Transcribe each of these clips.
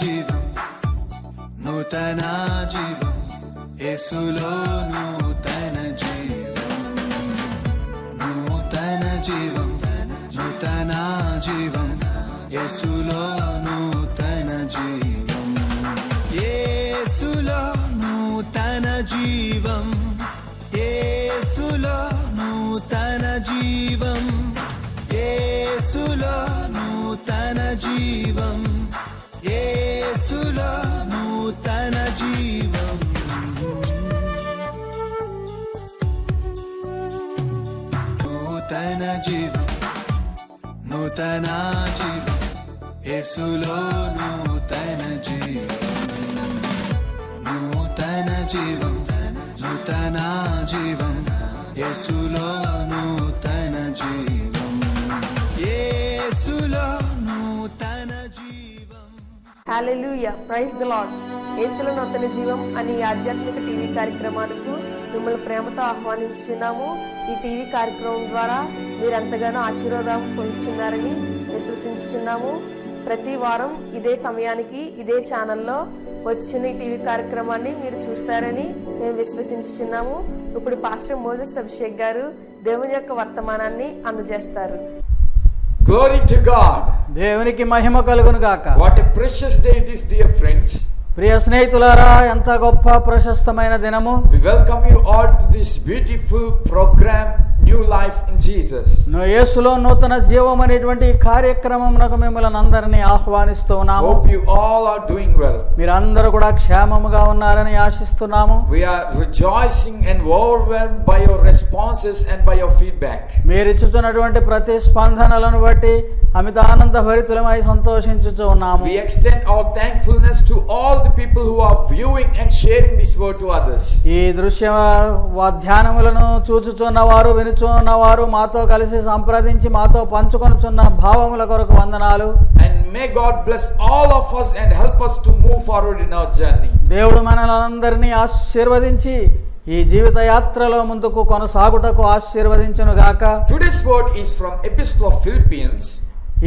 జీవం, నూతన జీవం, యేసులో నూతన జీవం, నూతన జీవం, నూతన జీవం, యేసులో నూతన జీవం, యేసులో నూతన జీవం, యేసులో నూతన జీవం, యేసులో నూతన జీవం, యేసులో నూతన జీవం, నూతన జీవం, నూతన జీవం, యేసులో నూతన జీవం, నూతన జీవం, నూతన జీవం, యేసులో నూతన జీవం, యేసులో నూతన జీవం. హల్లెలూయా, ప్రైజ్ ది లార్డ్. యేసులో నూతన జీవం అనే ఆధ్యాత్మిక టీవీ కార్యక్రమానికి మిమ్మల్ని ప్రేమతో ఆహ్వానిస్తున్నాము. ఈ టీవీ కార్యక్రమం ద్వారా మీరు ఎంతగానో ఆశీర్వాదం పొందుతున్నారని విశ్వసిస్తున్నాము. ప్రతి వారం ఇదే సమయానికి ఇదే ఛానల్లో వచ్చిన ఈ టీవీ కార్యక్రమాన్ని మీరు చూస్తారని మేము విశ్వసిస్తున్నాము. ఇప్పుడు పాస్టర్ మోజెస్ అభిషేక్ గారు దేవుని యొక్క వర్తమానాన్ని అందజేస్తారు. Glory to God. దేవునికి మహిమ కలుగును గాక. What a precious day it is, dear friends. ప్రియ స్నేహితులారా, ఎంత గొప్ప ప్రశస్తమైన దినము. We welcome you all to this beautiful program, New Life in Jesus. యేసులో నూతన జీవం అనేటువంటి కార్యక్రమమునకు మిమ్మల్ని అందరినీ ఆహ్వానిస్తూ ఉన్నాము. Hope you all are doing well. మీరందరూ కూడా క్షేమముగా ఉన్నారని ఆశిస్తున్నాము. We are rejoicing and overwhelmed by your responses and by your feedback. మీరు ఇచ్చుతున్నటువంటి ప్రతి స్పందనలను బట్టి అమిత ఆనంద భరితులమై సంతోషించుచూ ఉన్నాము. We extend our thankfulness to all the people who are viewing and sharing this word to others. ఈ దృశ్య ధ్యానములను చూచుచున్న వారు, వినుచున్న వారు, మాతో కలిసి సంప్రదించి మాతో పంచుకొనుచున్న భావముల కొరకు వందనాలు. And may God bless all of us and help us to move forward in our journey. దేవుడు మనలందరినీ ఆశీర్వదించి ఈ జీవిత యాత్రలో ముందుకు కొనసాగుటకు ఆశీర్వదించును గాక. Today's word is from Epistle of Philippians.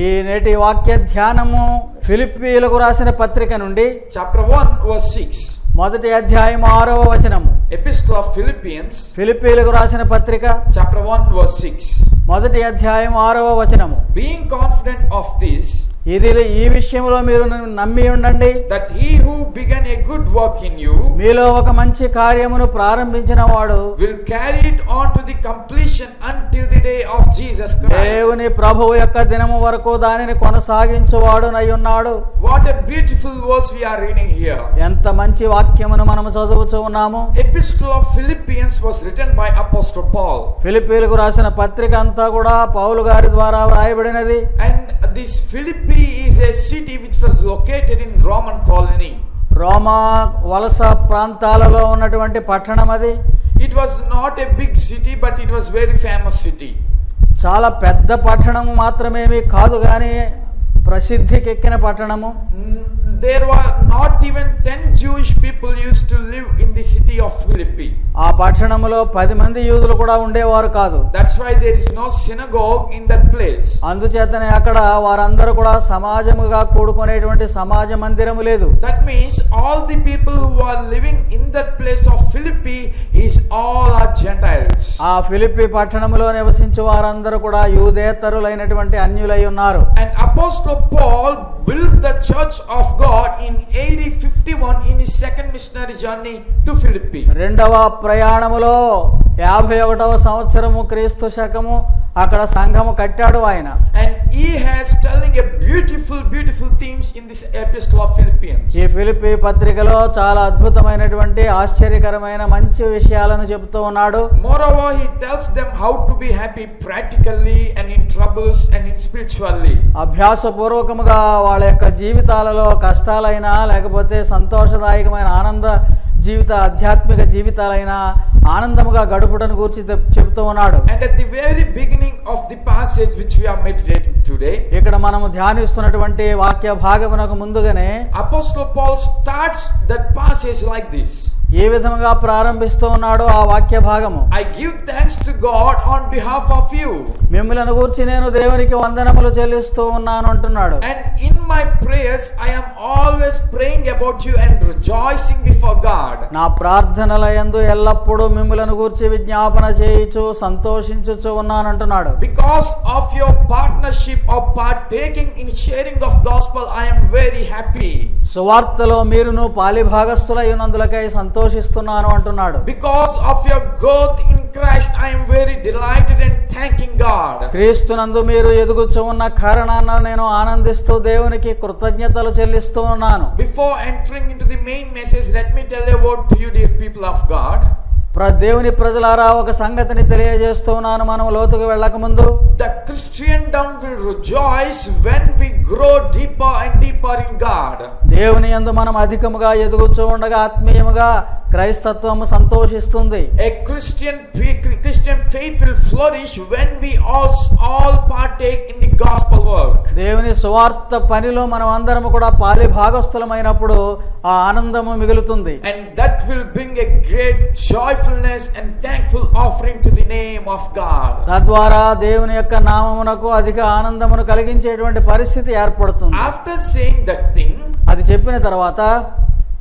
ఈ నేటి వాక్య ధ్యానము ఫిలిప్పీలకు రాసిన పత్రిక నుండి Chapter 1 verse 6. మొదటి అధ్యాయం 6వ వచనము. Epistle of Philippians. ఫిలిప్పీలకు రాసిన పత్రిక Chapter 1 verse 6. మొదటి అధ్యాయం 6వ వచనము. Being confident of this, ఈ విషయంలో మీరు నమ్మి ఉండండి, that he who began a good work in you మీలో ఒక మంచి కార్యమును ప్రారంభించిన వాడు will carry it on to the completion until the day of Jesus Christ. దేవుని ప్రభువు యొక్క దినము వరకు దానిని కొనసాగించువాడునై ఉన్నాడు. What a beautiful verse we are reading here. ఎంత మంచి వాక్యమును మనము చదువుతూ ఉన్నాము. Epistle of Philippians was written by Apostle Paul. ఫిలిప్పీలకు రాసిన పత్రిక అంతా కూడా పౌలు గారి ద్వారా వ్రాయబడినది. And this Philippi is a city which was located in Roman colony. రోమా వలస ప్రాంతాలలో ఉన్నటువంటి పట్టణం అది. It was not a big city, but it was very famous city. చాలా పెద్ద పట్టణం మాత్రమేమీ కాదు, కానీ ప్రసిద్ధికెక్కిన పట్టణము. There were not even 10 Jewish people used to live in the city of Philippi. ఆ పట్టణములో 10 మంది యూదులు కూడా ఉండేవారు కాదు. That's why there is no synagogue in that place. అందుచేతనే అక్కడ వారందరూ కూడా సమాజముగా కూడుకునేటువంటి సమాజ మందిరము లేదు. That means all the people who are living in that place of Philippi is all are Gentiles. ఆ ఫిలిప్పి పట్టణములో నివసించే వారందరూ కూడా యూదేతరులైనటువంటి అన్యులై ఉన్నారు. And Apostle Paul built the church of God in AD 51 in his second missionary journey to Philippi. రెండవ ప్రయాణములో 51వ సంవత్సరము క్రీస్తు శకము అక్కడ సంఘము కట్టాడు ఆయన. And he has telling a beautiful themes in this epistle of Philippians. ఈ ఫిలిప్పి పత్రికలో చాలా అద్భుతమైనటువంటి ఆశ్చర్యకరమైన మంచి విషయాలను చెబుతూ ఉన్నాడు. Moreover, he tells them how to be happy practically and in troubles and in spiritually. అభ్యాసపూర్వకముగా వాళ్ళ యొక్క జీవితాలలో కష్టాలైనా లేకపోతే సంతోషదాయకమైన ఆనంద జీవిత ఆధ్యాత్మిక జీవితాలైనా ఆనందముగా గడుపుటను గురించి చెబుతూ ఉన్నాడు. And at the very beginning of the passage which we are meditating today, ఇక్కడ మనము ధ్యానిస్తున్నటువంటి వాక్య భాగమునకు ముందుగానే Apostle Paul starts that passage like this. ఈ ఏ విధముగా ప్రారంభిస్తూ ఉన్నాడో ఆ వాక్య భాగము. I give thanks to God on behalf of you. మిమ్ములను గూర్చి నేను దేవునికి వందనములు చెల్లిస్తూ ఉన్నాను అంటున్నాడు. And in my prayers I am always praying about you and rejoicing before God. నా ప్రార్థనల యందు ఎల్లప్పుడూ మిమ్ములను గూర్చి విజ్ఞాపన చేయుచు సంతోషించుచు ఉన్నాను అంటున్నాడు. Because of your partnership or partaking in sharing of gospel, I am very happy. సువార్తలో మీరును పాలిభాగస్థులై ఉన్నందులకై సంతోషిస్తున్నాను అంటున్నాడు. Because of your growth in Christ, I am very delighted and thanking God. క్రీస్తునందు మీరు ఎదుగుచు ఉన్న కారణాన నేను ఆనందిస్తూ దేవునికి కృతజ్ఞతలు చెల్లిస్తూ ఉన్నాను. Before entering into the main message, let me tell you about you, dear people of God. దేవుని ప్రజలారా, ఒక సంగతిని తెలియజేస్తూ ఉన్నాను. మనం లోతుకు వెళ్ళక ముందు, The Christendom will rejoice when we grow deeper and deeper in God. దేవుని యందు మనం అధికముగా ఎదుగుచూ ఉండగా ఆత్మీయముగా క్రైస్తత్వము సంతోషిస్తుంది. A Christian faith will flourish when we all partake in the gospel work. దేవుని సువార్త పనిలో మనం అందరం కూడా పాలిభాగస్థులమైనప్పుడు ఆ ఆనందము మిగులుతుంది. And that will bring a great joyfulness and thankful offering to the name of God. తద్వారా దేవుని యొక్క నామమునకు అధిక ఆనందమును కలిగించేటువంటి పరిస్థితి ఏర్పడుతుంది. After saying that thing, అది చెప్పిన తర్వాత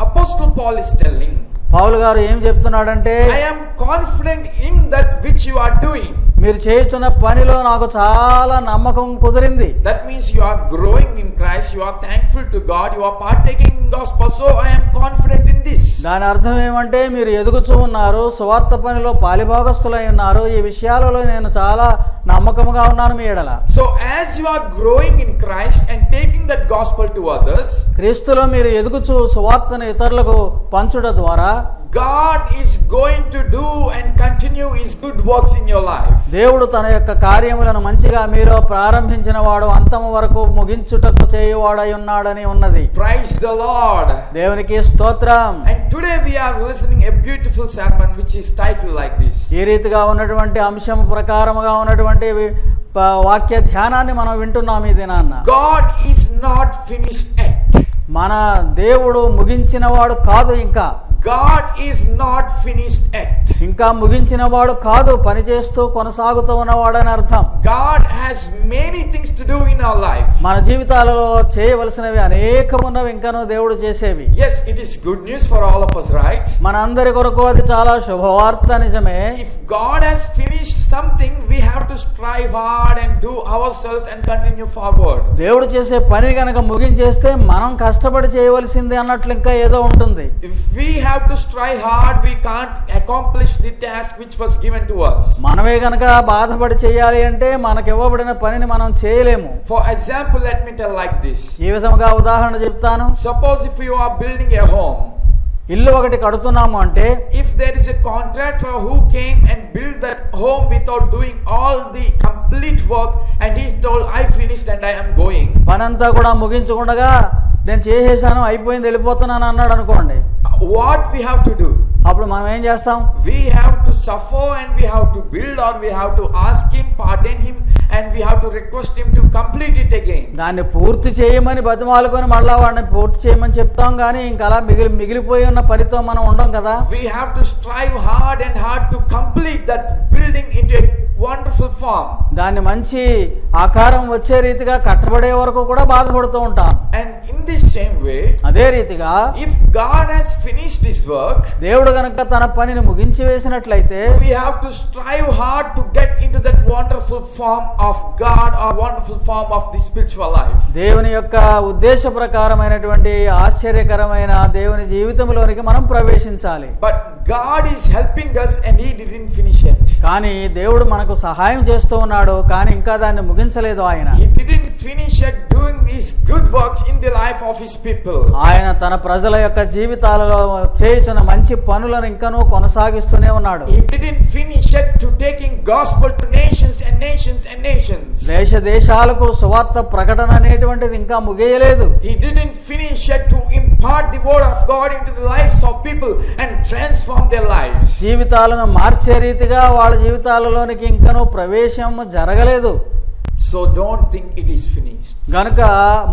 Apostle Paul is telling, పౌలు గారు ఏం చెప్తున్నాడంటే, I am confident in that which you are doing. మీరు చేస్తున్న పనిలో నాకు చాలా నమ్మకం కుదిరింది. That means you are growing in Christ, you are thankful to God, you are partaking in gospel, so I am confident in this. దాని అర్థం ఏమంటే మీరు ఎదుగుచూ ఉన్నారు, సువార్త పనిలో పాలిభాగస్థులై ఉన్నారు, ఈ విషయాలలో నేను చాలా నమ్మకముగా ఉన్నాను మీ ఎడల. So as you are growing in Christ and taking that gospel to others, క్రీస్తులో మీరు ఎదుగుచూ సువార్తను ఇతరులకు పంచుట ద్వారా God is going to do and continue his good works in your life. దేవుడు తన యొక్క కార్యములను మంచిగా మీలో ప్రారంభించిన వాడు అంతము వరకు ముగించుటకు చేయువాడై ఉన్నాడని ఉన్నది. Praise the Lord. దేవునికి స్తోత్రం. And today we are listening a beautiful sermon which is titled like this. ఈ రీతిగా ఉన్నటువంటి అంశం ప్రకారముగా ఉన్నటువంటి వాక్య ధ్యానాన్ని మనం వింటున్నాం ఈ దినాన్న. God is not finished yet. మన దేవుడు ముగించిన వాడు కాదు, ఇంకా God is not finished yet. ఇంకా ముగించిన వాడు కాదు, పని చేస్తూ కొనసాగుతూ ఉన్నవాడని అర్థం. God has many things to do in our life. మన జీవితాలలో చేయవలసినవి అనేకమున్నవి ఇంకాను దేవుడు చేసేవి. Yes, it is good news for all of us, right? మన అందరి కొరకు అది చాలా శుభవార్త, నిజమే. If God has finished something, we have to strive hard and do ourselves and continue forward. దేవుడు చేసే పని గనక ముగించేస్తే మనం కష్టపడి చేయవలసింది అన్నట్లు ఇంకా ఏదో ఉంటుంది. If we have to strive hard, we can't accomplish the task which was given to us. మనమే గనక బాధపడి చేయాలి అంటే మనకి ఇవ్వబడిన పనిని మనం చేయలేము. For example, let me tell like this. ఈ విధముగా ఉదాహరణ చెప్తాను. Suppose if you are building a home, ఇల్లు ఒకటి కడుతున్నాము అంటే, if there is a contractor who came and built that home without doing all the complete work and he told, I finished and I am going, పనంతా కూడా ముగించకుండా నేను చేసేసాను, అయిపోయింది, వెళ్ళిపోతున్నాను అన్నాడు అనుకోండి, what we have to do? అప్పుడు మనం ఏం చేస్తాం? We have to suffer and we have to build, or we have to ask him, pardon him, and we have to request him to complete it again. దాన్ని పూర్తి చేయమని బతిమాలుకొని మళ్ళా వాడిని పూర్తి చేయమని చెప్తాం, కానీ ఇంకా అలా మిగిలిపోయి ఉన్న పనితో మనం ఉండం కదా. We have to strive hard and hard to complete that building into a wonderful form. దాన్ని మంచి ఆకారం వచ్చే రీతిగా కట్టబడే వరకు కూడా బాధపడుతూ ఉంటాం. And in this same way, అదే రీతిగా if God has finished his work, దేవుడు గనక తన పనిని ముగించి వేసినట్లయితే we have to strive hard to get into that wonderful form of God, or wonderful form of the spiritual life. దేవుని యొక్క ఉద్దేశ ప్రకారమైనటువంటి ఆశ్చర్యకరమైన దేవుని జీవితంలోనికి మనం ప్రవేశించాలి. But God is helping us and he didn't finish it. కానీ దేవుడు మనకు సహాయం చేస్తూ ఉన్నాడు, కానీ ఇంకా దాన్ని ముగించలేదు ఆయన. He didn't finish it doing these good works in the life of his people. ఆయన తన ప్రజల యొక్క జీవితాలలో చేయుచున్న మంచి పనులను ఇంకనూ కొనసాగిస్తూనే ఉన్నాడు. He didn't finish it to taking gospel to nations and nations and nations. దేశ దేశాలకు సువార్త ప్రకటన అనేటువంటిది ఇంకా ముగియలేదు. He didn't finish it to impart the word of God into the lives of people and transform their lives. జీవితాలను మార్చే రీతిగా వాళ్ళ జీవితాలలోనికి ఇంకనూ ప్రవేశం జరగలేదు. So don't think it is finished. గనుక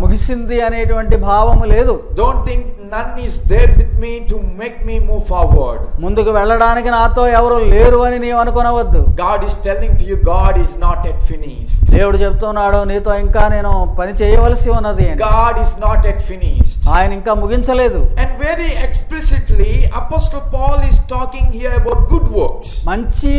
ముగిసింది అనేటువంటి భావము లేదు. Don't think none is there with me to make me move forward. ముందుకు వెళ్ళడానికి నాతో ఎవరు లేరు అని నీవు అనుకొనవద్దు. God is telling to you, God is not yet finished. దేవుడు చెప్తున్నాడు, నీతో ఇంకా నేను పని చేయవలసి ఉన్నది అని. God is not yet finished. ఆయన ఇంకా ముగించలేదు. And very explicitly, Apostle Paul is talking here about good works. మంచి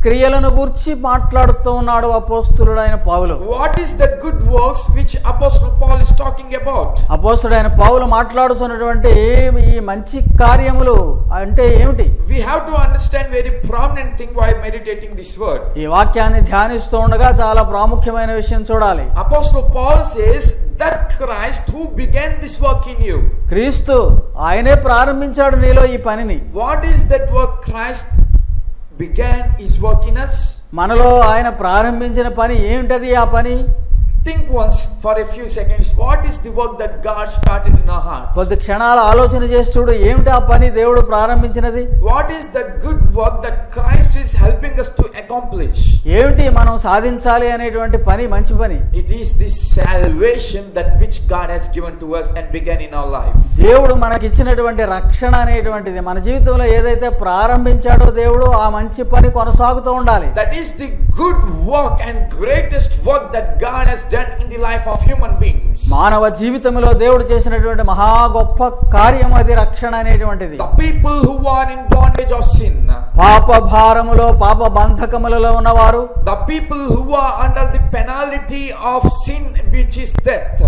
క్రియలను గురించి మాట్లాడుతూ ఉన్నాడు అపోస్తలుడైన పౌలు. What is that good works which Apostle Paul is talking about? అపోస్తలుడైన పౌలు మాట్లాడుతున్నటువంటి ఈ మంచి కార్యములు అంటే ఏమిటి? We have to understand very prominent thing while meditating this word. ఈ వాక్యాన్ని ధ్యానిస్తూ ఉండగా చాలా ప్రాముఖ్యమైన విషయం చూడాలి. Apostle Paul says that Christ who began this work in you. క్రీస్తు ఆయనే ప్రారంభించాడు నీలో ఈ పనిని. What is that work Christ began his work in us? మనలో ఆయన ప్రారంభించిన పని ఏమిటది? ఆ పని Think once for a few seconds. What is the work that God started in our hearts? కొద్ది క్షణాలు ఆలోచన చేసి చూడు, ఏమిటి ఆ పని దేవుడు ప్రారంభించినది? What is that good work that Christ is helping us to accomplish? ఏమిటి మనం సాధించాలి అనేటువంటి పని, మంచి పని? It is this salvation that which God has given to us and began in our life. దేవుడు మనకి ఇచ్చినటువంటి రక్షణ అనేటువంటిది మన జీవితంలో ఏదైతే ప్రారంభించాడో దేవుడు, ఆ మంచి పని కొనసాగుతూ ఉండాలి. That is the good work and greatest work that God has done in the life of human beings. మానవ జీవితంలో దేవుడు చేసినటువంటి మహా గొప్ప కార్యం అది రక్షణ అనేటువంటిది. The people who are in bondage of sin. పాప భారములో, పాప బంధకములలో ఉన్నవారు. The people who are under the penalty of sin, which is death.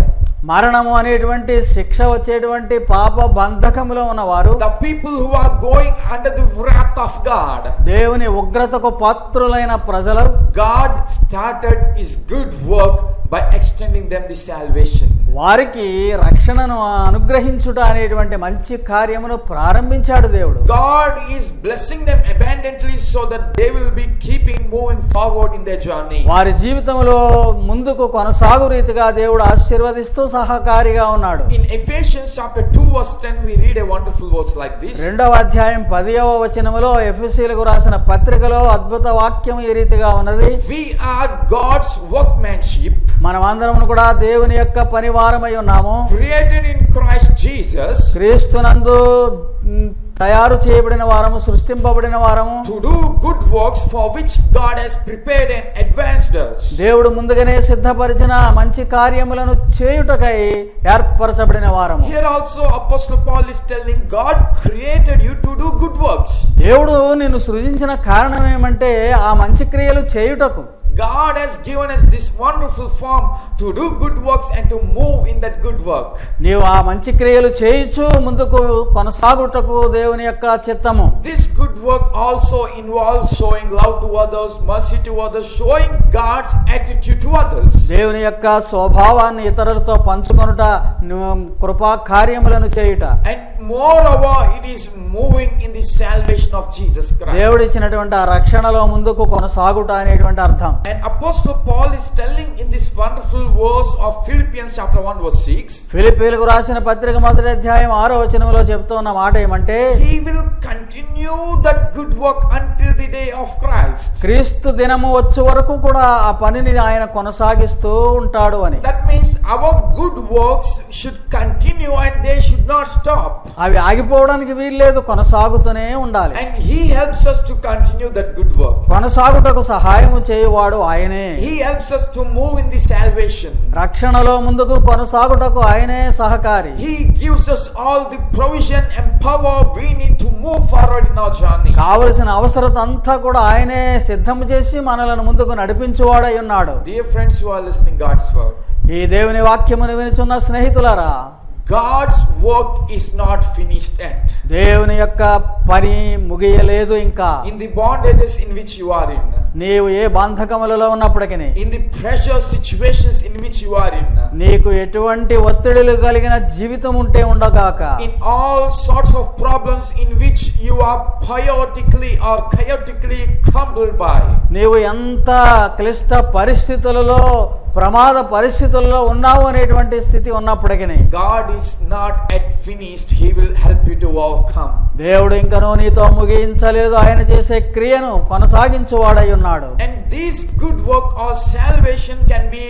మరణము అనేటువంటి శిక్ష వచ్చేటువంటి పాప బంధకములో ఉన్నవారు. The people who are going under the wrath of God. దేవుని ఉగ్రతకు పాత్రులైన ప్రజలు. God started his good work by extending them the salvation. వారికి రక్షణను అనుగ్రహించుట అనేటువంటి మంచి కార్యమును ప్రారంభించాడు దేవుడు. God is blessing them abundantly so that they will be keeping moving forward in their journey. వారి జీవితంలో ముందుకు కొనసాగు రీతిగా దేవుడు ఆశీర్వదిస్తూ సహకారిగా ఉన్నాడు. In Ephesians chapter 2 verse 10 we read a wonderful verse like this. 2వ అధ్యాయం 10వ వచనములో ఎఫెసీయులకు రాసిన పత్రికలో అద్భుత వాక్యం ఈ రీతిగా ఉన్నది. We are God's workmanship. మనమందరం కూడా దేవుని యొక్క పనివారమై ఉన్నాము. Created in Christ Jesus. క్రీస్తునందు తయారు చేయబడిన వారము, సృష్టింపబడిన వారము. To do good works for which God has prepared and advanced us. దేవుడు ముందుగానే సిద్ధపరిచిన మంచి కార్యములను చేయుటకై ఏర్పరచబడిన వారము. Here also Apostle Paul is telling God created you to do good works. దేవుడు నిన్ను సృజించిన కారణం ఏమంటే ఆ మంచి క్రియలు చేయుటకు. God has given us this wonderful form to do good works and to move in that good work. నీవు ఆ మంచి క్రియలు చేయుచు ముందుకు కొనసాగుటకు దేవుని యొక్క చిత్తము. This good work also involves showing love to others, mercy to others, showing God's attitude to others. దేవుని యొక్క స్వభావాన్ని ఇతరులతో పంచుకొనుట, కృపా కార్యములను చేయుట. And moreover it is moving in the salvation of Jesus Christ. దేవుడు ఇచ్చినటువంటి ఆ రక్షణలో ముందుకు కొనసాగుట అనేటువంటి అర్థం. And Apostle Paul is telling in this wonderful verse of Philippians chapter 1 verse 6. ఫిలిప్పీయులకు రాసిన పత్రిక 1వ అధ్యాయం 6వ వచనములో చెప్తున్న మాట ఏమంటే, He will continue that good work until the day of Christ. క్రీస్తు దినము వచ్చే వరకు కూడా ఆ పనిని ఆయన కొనసాగిస్తూ ఉంటాడు అని. That means our good works should continue and they should not stop. అవి ఆగిపోవడానికి వీల్లేదు, కొనసాగుతూనే ఉండాలి. And he helps us to continue that good work. కొనసాగుటకు సహాయము చేయువాడు ఆయనే. He helps us to move in the salvation. రక్షణలో ముందుకు కొనసాగుటకు ఆయనే సహకారి. He gives us all the provision and power we need to move forward in our journey. కావలసిన అవసరత అంతా కూడా ఆయనే సిద్ధం చేసి మనలను ముందుకు నడిపించువాడై ఉన్నాడు. Dear friends who are listening God's word, ఈ దేవుని వాక్యమును వినుచున్న స్నేహితులారా, God's work is not finished yet. దేవుని యొక్క పని ముగియలేదు ఇంకా. In the bondages in which you are in, నీవు ఏ బంధకములలో ఉన్నప్పటికీ, in the pressure situations in which you are in, నీకు ఎటువంటి ఒత్తిడులు కలిగిన జీవితం ఉంటే ఉండగాక, in all sorts of problems in which you are chaotically crumbled by, నీవు ఎంత క్లిష్ట పరిస్థితులలో ప్రమాద పరిస్థితుల్లో ఉన్నావు అనేటువంటి స్థితి ఉన్నప్పటికీ God is not yet finished. He will help you to overcome. దేవుడు ఇంకనూ నీతో ముగించలేదు, ఆయన చేసే క్రియను కొనసాగించువాడై ఉన్నాడు. And this good work or salvation can be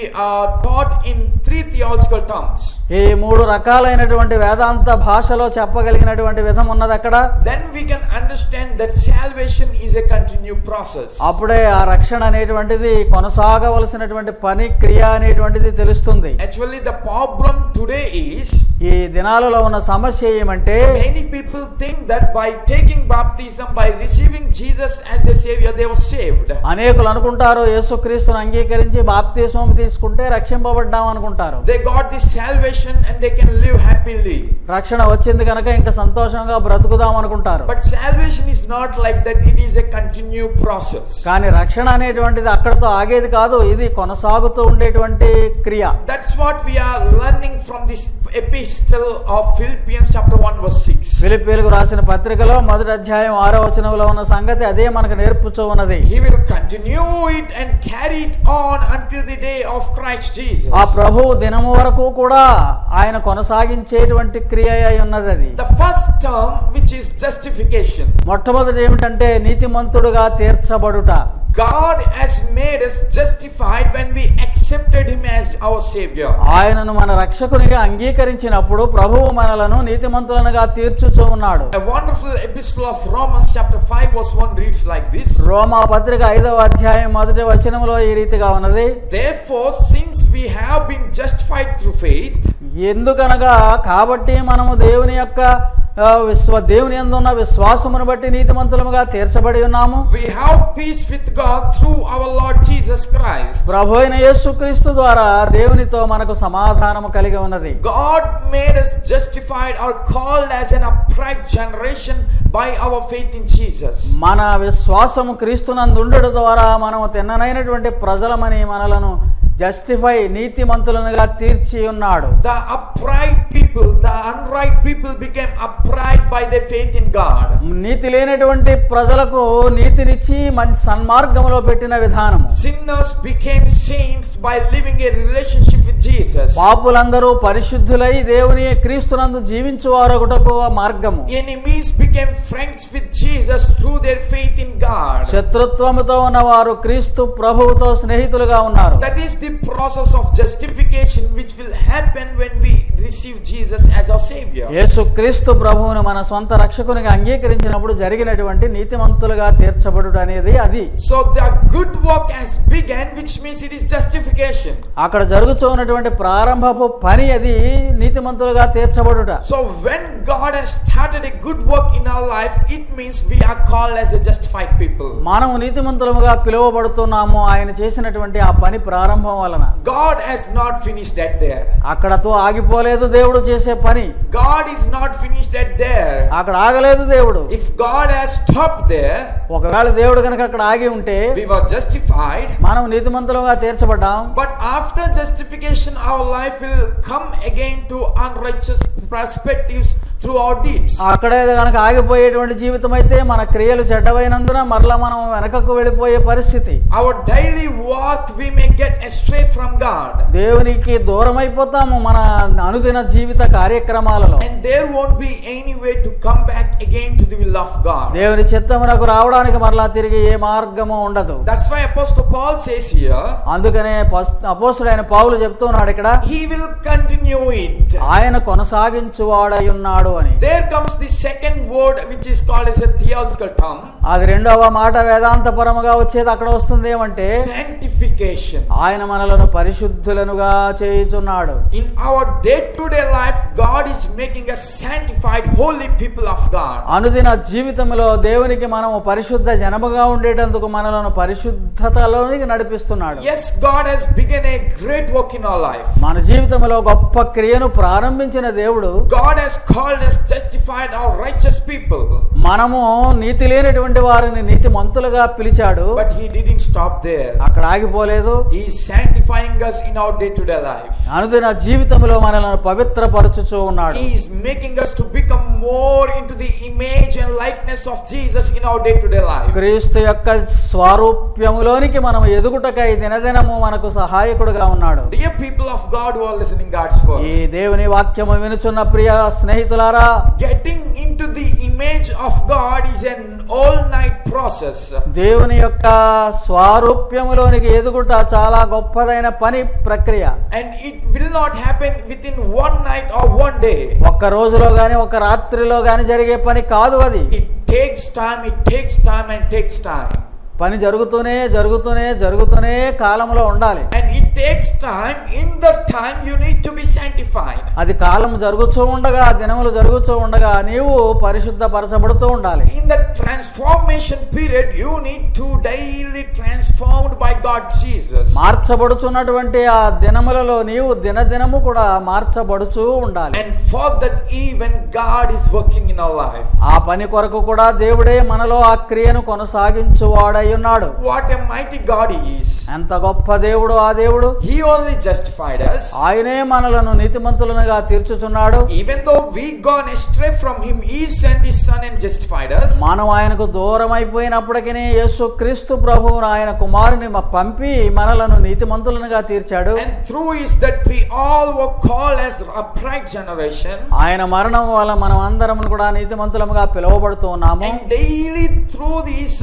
taught in 3 theological terms. ఈ 3 రకాలైనటువంటి వేదాంత భాషలో చెప్పగలిగినటువంటి విధం ఉన్నది అక్కడ. Then we can understand that salvation is a continued process. అప్పుడే ఆ రక్షణ అనేటువంటిది కొనసాగవలసినటువంటి పని, క్రియ అనేటువంటిది తెలుస్తుంది. Actually the problem today is ఈ దినాలలో ఉన్న సమస్య ఏమంటే many people think that by taking baptism, by receiving Jesus as their savior, they were saved. అనేకులు అనుకుంటారు యేసుక్రీస్తును అంగీకరించి బాప్తిస్మం తీసుకుంటే రక్షింపబడ్డాం అనుకుంటారు. They got this salvation and they can live happily. రక్షణ వచ్చింది కనుక ఇంకా సంతోషంగా బ్రతుకుదాం అనుకుంటారు. But salvation is not like that. It is a continued process. కానీ రక్షణ అనేటువంటిది అక్కడతో ఆగేది కాదు, ఇది కొనసాగుతూ ఉండేటువంటి క్రియ. That's what we are learning from this epistle of Philippians chapter 1 verse 6. ఫిలిప్పీయులకు రాసిన పత్రికలో 1వ అధ్యాయం 6వ వచనంలో ఉన్న సంగతి అదే మనకు నేర్పుతూ ఉన్నది. He will continue it and carry it on until the day of Christ Jesus. ఆ ప్రభువు దినము వరకు కూడా ఆయన కొనసాగించేటువంటి క్రియ అయి ఉన్నది అది. The first term, which is justification. మొట్టమొదటి ఏమిటంటే నీతిమంతుడుగా తీర్చబడుట. God has made us justified when we accepted him as our savior. ఆయనను మన రక్షకునిగా అంగీకరించినప్పుడు ప్రభువు మనలను నీతిమంతులనుగా తీర్చుచూ ఉన్నాడు. A wonderful epistle of Romans chapter 5 verse 1 reads like this. రోమా పత్రిక 5వ అధ్యాయం 1వ వచనంలో ఈ రీతిగా ఉన్నది. Therefore, since we have been justified through faith, ఎందుకనగా కాబట్టి మనము దేవుని యొక్క దేవుని యందు ఉన్న విశ్వాసమును బట్టి నీతిమంతులముగా తీర్చబడి ఉన్నాము. we have peace with God through our Lord Jesus Christ. ప్రభువైన యేసుక్రీస్తు ద్వారా దేవునితో మనకు సమాధానము కలిగి ఉన్నది. God made us justified or called as an upright generation by our faith in Jesus. మన విశ్వాసము క్రీస్తునందు ఉండుట ద్వారా మనము తిన్ననైనటువంటి ప్రజలమని మనలను జస్టిఫై నీతిమంతులనుగా తీర్చి ఉన్నాడు. The upright people, the unright people became upright by their faith in God. నీతి లేనటువంటి ప్రజలకు నీతినిచ్చి మంచి సన్మార్గములో పెట్టిన విధానము. Sinners became saints by living a relationship with Jesus. పాపులందరూ పరిశుద్ధులై దేవుని క్రీస్తునందు జీవించువారొకటకు మార్గము. Enemies became friends with Jesus through their faith in God. శత్రుత్వముతో ఉన్నవారు క్రీస్తు ప్రభువుతో స్నేహితులుగా ఉన్నారు. That is the process of justification which will happen when we receive Jesus as our savior. యేసుక్రీస్తు ప్రభువును మన సొంత రక్షకునిగా అంగీకరించినప్పుడు జరిగినటువంటి నీతిమంతులుగా తీర్చబడుట అనేది అది. So the good work has begun, which means it is justification. అక్కడ జరుగుతూ ఉన్నటువంటి ప్రారంభపు పని అది నీతిమంతులుగా తీర్చబడుట. So when God has started a good work in our life, it means we are called as a justified people. మనము నీతిమంతులముగా పిలువబడుతున్నాము ఆయన చేసినటువంటి ఆ పని ప్రారంభం వలన. God has not finished that there. అక్కడతో ఆగిపోలేదు దేవుడు చేసే పని. God is not finished that there. అక్కడ ఆగలేదు దేవుడు. If God has stopped there, ఒకవేళ దేవుడు కనుక అక్కడ ఆగి ఉంటే we were justified. మనం నీతిమంతులుగా తీర్చబడ్డాం. But after justification, our life will come again to unrighteous perspectives through our deeds. అక్కడే కనుక ఆగిపోయేటువంటి జీవితం అయితే మన క్రియలు చెడ్డవైనందున మరలా మనం వెనకకు వెళ్ళిపోయే పరిస్థితి. Our daily walk we may get astray from God. దేవునికి దూరం అయిపోతాము మన అనుదిన జీవిత కార్యక్రమాలలో. And there won't be any way to come back again to the will of God. దేవుని చిత్తమునకు రావడానికి మరలా తిరిగి ఏ మార్గము ఉండదు. That's why Apostle Paul says here, అందుకనే అపోస్తలుడైన పౌలు చెప్తున్నాడు ఇక్కడ, he will continue it. ఆయన కొనసాగించువాడై ఉన్నాడు అని. There comes the second word which is called as a theological term. అది రెండవ మాట వేదాంతపరముగా వచ్చేది అక్కడ వస్తుంది ఏమంటే sanctification. ఆయన మనలను పరిశుద్ధులనుగా చేయుచున్నాడు. In our day-to-day life, God is making us sanctified, holy people of God. అనుదిన జీవితంలో దేవునికి మనము పరిశుద్ధ జనముగా ఉండేటందుకు మనలను పరిశుద్ధతలోనికి నడిపిస్తున్నాడు. Yes, God has begun a great work in our life. మన జీవితంలో గొప్ప క్రియను ప్రారంభించిన దేవుడు God has called us justified or righteous people. మనము నీతి లేనటువంటి వారిని నీతిమంతులుగా పిలిచాడు. But he didn't stop there. అక్కడ ఆగిపోలేదు. He sanctifying us in our day-to-day life. అనుదిన జీవితంలో మనల్ని పవిత్రపరచుచూ ఉన్నాడు. He is making us to become more into the image and likeness of Jesus in our day-to-day life. క్రీస్తు యొక్క స్వరూప్యములోనికి మనం ఎదుగుటకై దినదినము మనకు సహాయకుడుగా ఉన్నాడు. Dear people of God who are listening God's word, ఈ దేవుని వాక్యము వినుచున్న ప్రియ స్నేహితులారా, getting into the image of God is an all-night process. దేవుని యొక్క స్వరూప్యములోనికి ఎదుగుట చాలా గొప్పదైన పని ప్రక్రియ. And it will not happen within one night or one day. ఒక్క రోజులో గాని ఒక రాత్రిలో గాని జరిగే పని కాదు అది. It takes time and takes time. పని జరుగుతూనే కాలంలో ఉండాలి. And it takes time. In that time you need to be sanctified. అది కాలం జరుగుతూ ఉండగా, దినములు జరుగుతూ ఉండగా నీవు పరిశుద్ధపరచబడుతూ ఉండాలి. In the transformation period you need to daily transformed by God Jesus. మార్చబడుచున్నటువంటి ఆ దినములలో నీవు దినదినము కూడా మార్చబడుచూ ఉండాలి. And for that even God is working in our life. ఆ పని కొరకు కూడా దేవుడే మనలో ఆ క్రియను కొనసాగించువాడై ఉన్నాడు. What a mighty God he is. ఎంత గొప్ప దేవుడు ఆ దేవుడు. He only justified us. ఆయనే మనలను నీతిమంతులుగా తీర్చుచున్నాడు. Even though we gone astray from him, he sent his son and justified us. మనం ఆయనకు దూరం అయిపోయినప్పటికీ యేసుక్రీస్తు ప్రభువు ఆయన కుమారుని పంపి మనలను నీతిమంతులుగా తీర్చాడు. And through is that we all were called as upright generation. ఆయన మరణం వల్ల మనం అందరం కూడా నీతిమంతులుగా పిలువబడుతూ ఉన్నాము. And daily through this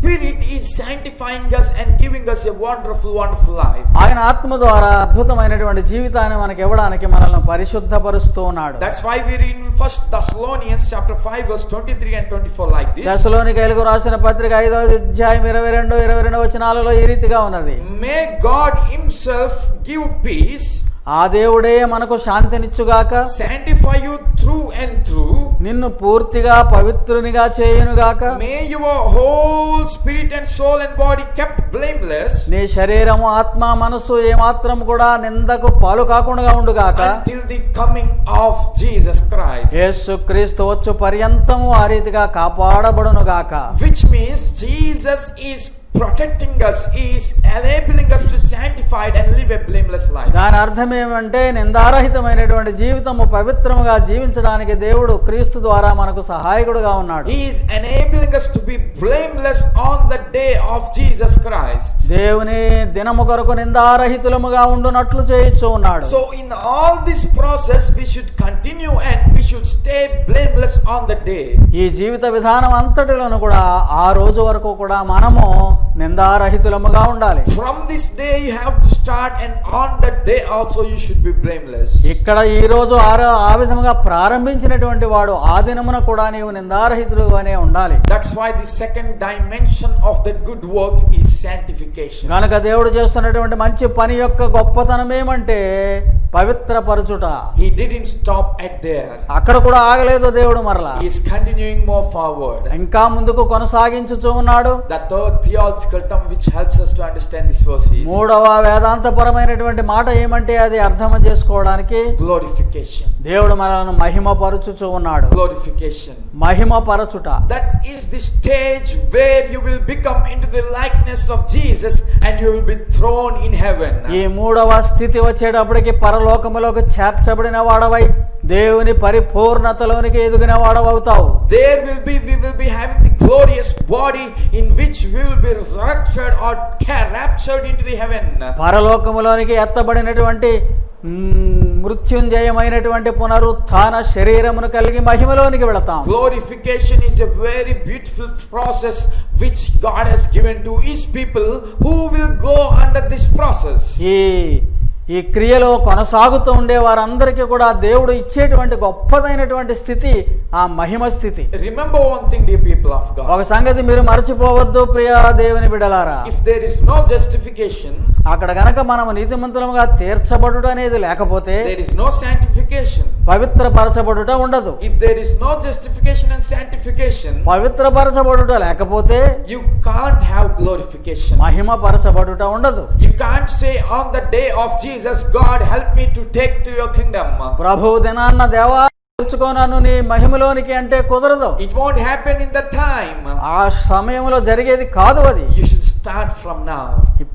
Spirit is sanctifying us and giving us a wonderful life. ఆయన ఆత్మ ద్వారా అద్భుతమైనటువంటి జీవితాన్ని మనకి ఇవ్వడానికి మనల్ని పరిశుద్ధపరుస్తూ ఉన్నాడు. That's why we read in 1 Thessalonians chapter 5 verse 23 and 24 like this. దశలోనికైలకు రాసిన పత్రిక 5వ అధ్యాయం 22 వచనాలలో ఈ రీతిగా ఉన్నది. May God himself give peace. ఆ దేవుడే మనకు శాంతినిచ్చుగాక, sanctify you through and through. నిన్ను పూర్తిగా పవిత్రునిగా చేయునుగాక. May your whole spirit and soul and body kept blameless. నీ శరీరము, ఆత్మ, మనసు ఏమాత్రం కూడా నిందకు పాలు కాకుండా ఉండుగాక. Until the coming of Jesus Christ. యేసుక్రీస్తు వచ్చు పర్యంతము ఆ రీతిగా కాపాడబడునుగాక. Which means Jesus is protecting us, is enabling us to sanctify and live a blameless life. దాని అర్థం ఏమంటే నిందారహితమైనటువంటి జీవితము పవిత్రముగా జీవించడానికి దేవుడు క్రీస్తు ద్వారా మనకు సహాయకుడుగా ఉన్నాడు. He is enabling us to be blameless on the day of Jesus Christ. దేవుని దినము కొరకు నిందారహితులముగా ఉండునట్లు చేయుచు ఉన్నాడు. So in all this process we should continue and we should stay blameless on the day. ఈ జీవిత విధానం అంతటిలోను కూడా ఆ రోజు వరకు కూడా మనము నిందారహితులముగా ఉండాలి. From this day you have to start and on that day also you should be blameless. ఇక్కడ ఈ రోజు ఆ విధముగా ప్రారంభించినటువంటి వాడు ఆ దినమున కూడా నీవు నిందారహితులుగానే ఉండాలి. That's why the second dimension of that good work is sanctification. కనుక దేవుడు చేస్తున్నటువంటి మంచి పని యొక్క గొప్పతనం ఏమంటే పవిత్రపరచుట. He didn't stop at there. అక్కడ కూడా ఆగలేదు దేవుడు, మరలా He is continuing more forward. ఇంకా ముందుకు కొనసాగించుచూ ఉన్నాడు. The third theological term which helps us to understand this verse is మూడవ వేదాంతపరమైనటువంటి మాట ఏమంటే అది అర్థం చేసుకోవడానికి glorification. దేవుడు మనల్ని మహిమపరచుచూ ఉన్నాడు. Glorification. మహిమపరచుట. That is the stage where you will become into the likeness of Jesus and you will be thrown in heaven. ఈ మూడవ స్థితి వచ్చేటప్పటికి పరలోకములోకి చేర్చబడిన వాడవై దేవుని పరిపూర్ణతలోనికి ఎదిగిన వాడవవుతావు. There we will be having the glorious body in which we will be resurrected or raptured into the heaven. పరలోకములోనికి ఎత్తబడినటువంటి మృత్యుంజయమైనటువంటి పునరుత్థాన శరీరమును కలిగి మహిమలోనికి వెళతాం. Glorification is a very beautiful process which God has given to his people who will go under this process. ఈ క్రియలో కొనసాగుతూ ఉండే వారందరికీ కూడా దేవుడు ఇచ్చేటువంటి గొప్పదైనటువంటి స్థితి ఆ మహిమ స్థితి. Remember one thing, dear people of God. ఒక సంగతి మీరు మరచిపోవద్దు ప్రియ దేవుని బిడ్డలారా. If there is no justification, అక్కడ గనక మనం నీతిమంతులుగా తీర్చబడుట అనేది లేకపోతే there is no sanctification. పవిత్రపరచబడుట ఉండదు. If there is no justification and sanctification, పవిత్రపరచబడుట లేకపోతే you can't have glorification. మహిమపరచబడుట ఉండదు. You can't say on the day of Jesus, God help me to take to your kingdom. ప్రభువు దినాన్న దేవా నన్ను నీ మహిమలోనికి అంటే కుదరదు. It won't happen in that time. ఆ సమయంలో జరిగేది కాదు అది. You should start from now.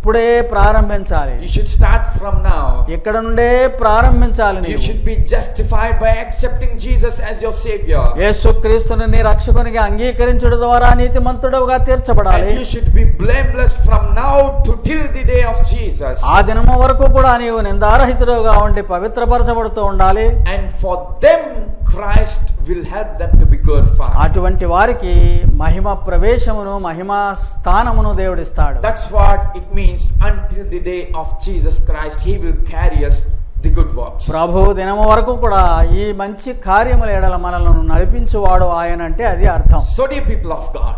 ఇప్పుడే ప్రారంభించాలి. You should start from now. ఇక్కడ నుండే ప్రారంభించాలి. You should be justified by accepting Jesus as your Savior. యేసుక్రీస్తుని నీ రక్షకునిగా అంగీకరించుట ద్వారా నీతిమంతుడుగా తీర్చబడాలి. And you should be blameless from now to till the day of Jesus. ఆ దినము వరకు కూడా నీవు నిందారహితుడుగా ఉండి పవిత్రపరచబడుతూ ఉండాలి. And for them Christ will help them to be glorified. అటువంటి వారికి మహిమ ప్రవేశమును మహిమా స్థానమును దేవుడిస్తాడు. That's what it means. Until the day of Jesus Christ, He will carry us the good works. ప్రభు దినము వరకు కూడా ఈ మంచి కార్యముల ఎడల మనలను నడిపించువాడు ఆయన అంటే అది అర్థం. So dear people of God,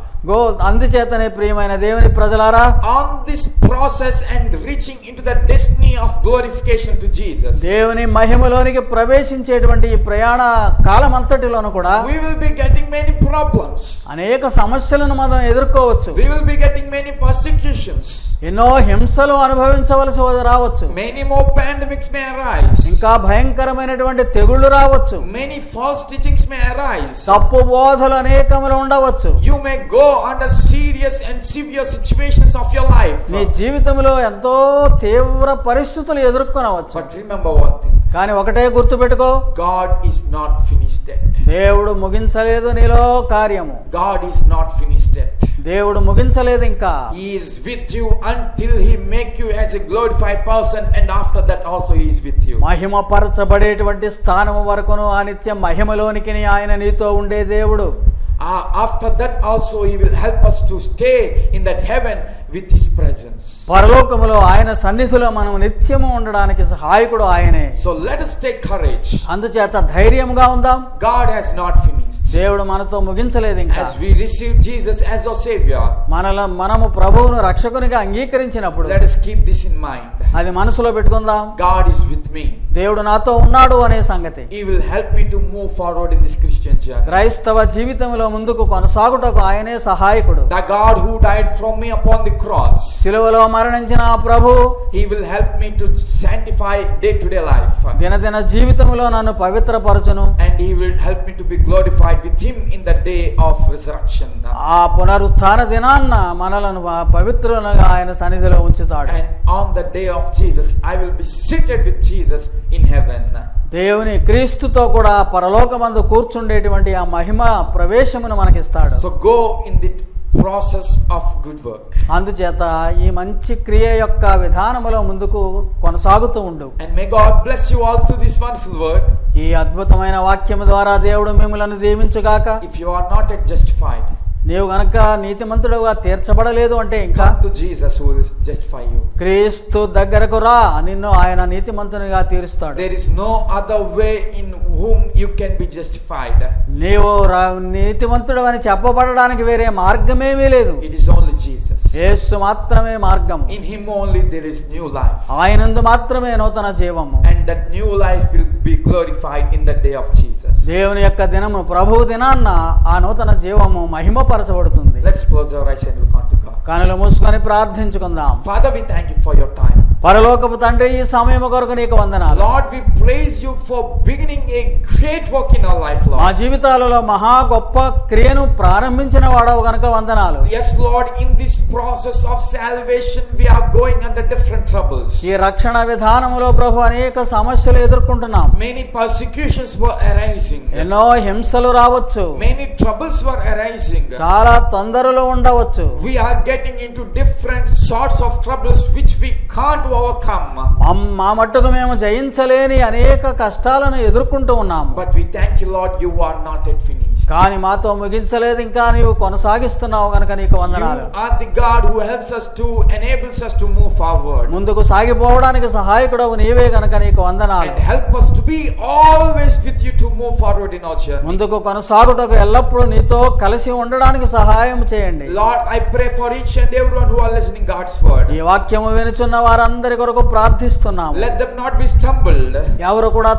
అందుచేతనే ప్రియమైన దేవుని ప్రజలారా, on this process and reaching into the destiny of glorification to Jesus, దేవుని మహిమలోనికి ప్రవేశించేటువంటి ఈ ప్రయాణ కాలం అంతటిలోనూ కూడా we will be getting many problems. అనేక సమస్యలను మనం ఎదుర్కోవచ్చు. We will be getting many persecutions. ఎన్నో హింసలు అనుభవించవలసి రావచ్చు. Many more pandemics may arise. ఇంకా భయంకరమైనటువంటి తెగుళ్లు రావచ్చు. Many false teachings may arise. తప్పు బోధలు అనేకములు ఉండవచ్చు. You may go under serious and severe situations of your life. నీ జీవితంలో ఎంతో తీవ్ర పరిస్థితులు ఎదుర్కొనవచ్చు. But remember one thing. కానీ ఒకటే గుర్తుపెట్టుకో, God is not finished yet. దేవుడు ముగించలేదు నీలో కార్యము. God is not finished yet. దేవుడు ముగించలేదు ఇంకా. He is with you until He make you as a glorified person, and after that also He is with you. మహిమ పరచబడేటువంటి స్థానము వరకును ఆ నిత్య మహిమలోనికి ఆయన నీతో ఉండే దేవుడు. After that also He will help us to stay in that heaven with His presence. పరలోకములో ఆయన సన్నిధిలో మనం నిత్యము ఉండడానికి సహాయకుడు ఆయనే. So let us take courage. అందుచేత ధైర్యముగా ఉందాం. God has not finished. దేవుడు మనతో ముగించలేదు ఇంకా. As we receive Jesus as our Savior, మనము ప్రభువును రక్షకునిగా అంగీకరించినప్పుడు let us keep this in mind. అది మనసులో పెట్టుకుందాం. God is with me. దేవుడు నాతో ఉన్నాడు అనే సంగతి. He will help me to move forward in this Christian journey. క్రైస్తవ జీవితంలో ముందుకు కొనసాగుటకు ఆయనే సహాయకుడు. The God who died for me upon the cross, సిలువలో మరణించిన ఆ ప్రభు, He will help me to sanctify day-to-day life. దినదిన జీవితంలో నన్ను పవిత్రపరచును. And He will help me to be glorified with Him in the day of resurrection. ఆ పునరుత్థాన దినాన్న మనలను పవిత్రులుగా ఆయన సన్నిధిలో ఉంచుతాడు. And on the day of Jesus, I will be seated with Jesus in heaven. దేవుని క్రీస్తుతో కూడా పరలోకమందు కూర్చుండేటువంటి ఆ మహిమ ప్రవేశమును మనకిస్తాడు. So go in the process of good work. అందుచేత ఈ మంచి క్రియ యొక్క విధానములో ముందుకు కొనసాగుతూ ఉండు. And may God bless you all through this wonderful word. ఈ అద్భుతమైన వాక్యము ద్వారా దేవుడు మిమ్మలను దీవించుగాక. If you are not yet justified, నీవు గనక నీతిమంతుడుగా తీర్చబడలేదు అంటే ఇంకా come to Jesus who will justify you. క్రీస్తు దగ్గరకు రా, నిన్ను ఆయన నీతిమంతునిగా తీరుస్తాడు. There is no other way in whom you can be justified. నీవు నీతిమంతుడు అని చెప్పబడడానికి వేరే మార్గమేమీ లేదు. It is only Jesus. యేసు మాత్రమే మార్గం. In Him only there is new life. ఆయనందు మాత్రమే నూతన జీవము. And that new life will be glorified in the day of Jesus. దేవుని యొక్క దినము ప్రభువు దినాన్న ఆ నూతన జీవము మహిమపరచబడుతుంది. Let's close our eyes and look unto God. కనులు మూసుకొని ప్రార్థించుకుందాం. Father, we thank you for your time. పరలోకపు తండ్రి, ఈ సమయము కొరకు నీకు వందనాలు. Lord, we praise you for beginning a great work in our life, Lord. మా జీవితాలలో మహా గొప్ప క్రియను ప్రారంభించిన వాడవు గనుక వందనాలు. Yes, Lord, in this process of salvation we are going under different troubles. ఈ రక్షణ విధానములో ప్రభు అనేక సమస్యలు ఎదుర్కొంటున్నాం. Many persecutions were arising. ఎన్నో హింసలు రావచ్చు. Many troubles were arising. చాలా తొందరలు ఉండవచ్చు. We are getting into different sorts of troubles which we can't overcome. మా మట్టుకు మేము జయించలేని అనేక కష్టాలను ఎదుర్కొంటూ ఉన్నాము. But we thank you, Lord, you are not yet finished. కానీ మాతో ముగించలేదు, ఇంకా నీవు కొనసాగిస్తున్నావు గనుక నీకు వందనాలు. You are the God who helps us to, enables us to move forward. ముందుకు సాగిపోవడానికి సహాయకుడవు నీవే గనుక నీకు వందనాలు. And help us to be always with you to move forward in our journey. ముందుకు కొనసాగుటకు ఎల్లప్పుడూ నీతో కలిసి ఉండడానికి సహాయం చేయండి. Lord, I pray for each and everyone who are listening God's word. ఈ వాక్యము వినుచున్న వారందరి కొరకు ప్రార్థిస్తున్నాము. Let them not be stumbled. ఎవరు కూడా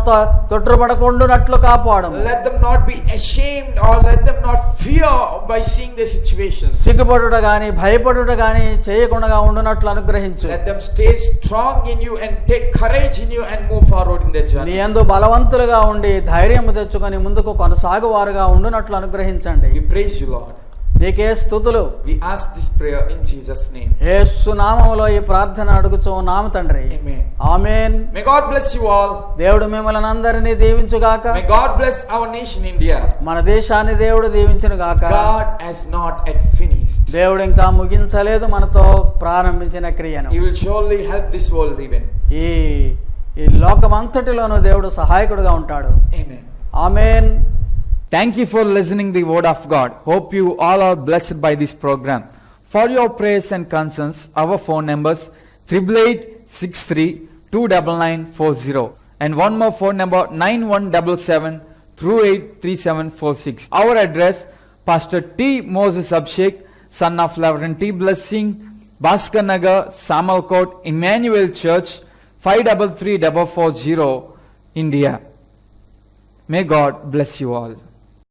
తొట్రుపడకుండునట్లు కాపాడము. Let them not be ashamed or let them not fear by seeing their situations. సిగ్గుపడుట గాని భయపడుట గాని చేయకుండా ఉండునట్లు అనుగ్రహించు. Let them stay strong in you and take courage in you and move forward in their నీ journey. యందు బలవంతులుగా ఉండి ధైర్యము తెచ్చుకొని ముందుకు కొనసాగువారుగా ఉండునట్లు అనుగ్రహించండి. We praise you, Lord. నీకే స్తుతులు. We ask this prayer in Jesus' name. యేసు నామములో ఈ ప్రార్థన అడుగుచు నామ తండ్రి. Amen. Amen. May God bless you all. దేవుడు మిమ్మల్ని అందరినీ దీవించుగాక. May God bless our nation India. మన దేశాన్ని దేవుడు దీవించును గాక. God has not yet finished. దేవుడు ఇంకా ముగించలేదు మనతో ప్రారంభించిన క్రియను. He will surely help this world even. ఈ లోకమంతటిలోనూ దేవుడు సహాయకుడుగా ఉంటాడు. Amen. Amen. Thank you for listening the word of God. Hope you all are blessed by this program. For your prayers and concerns, our phone numbers 8863299940 and one more phone number 9177383746. Our address, Pastor T. Moses Abhishek, son of Reverend T. Blessing, Bhaskar Nagar, Samalkot, Emmanuel Church, 533440, India. May God bless you all.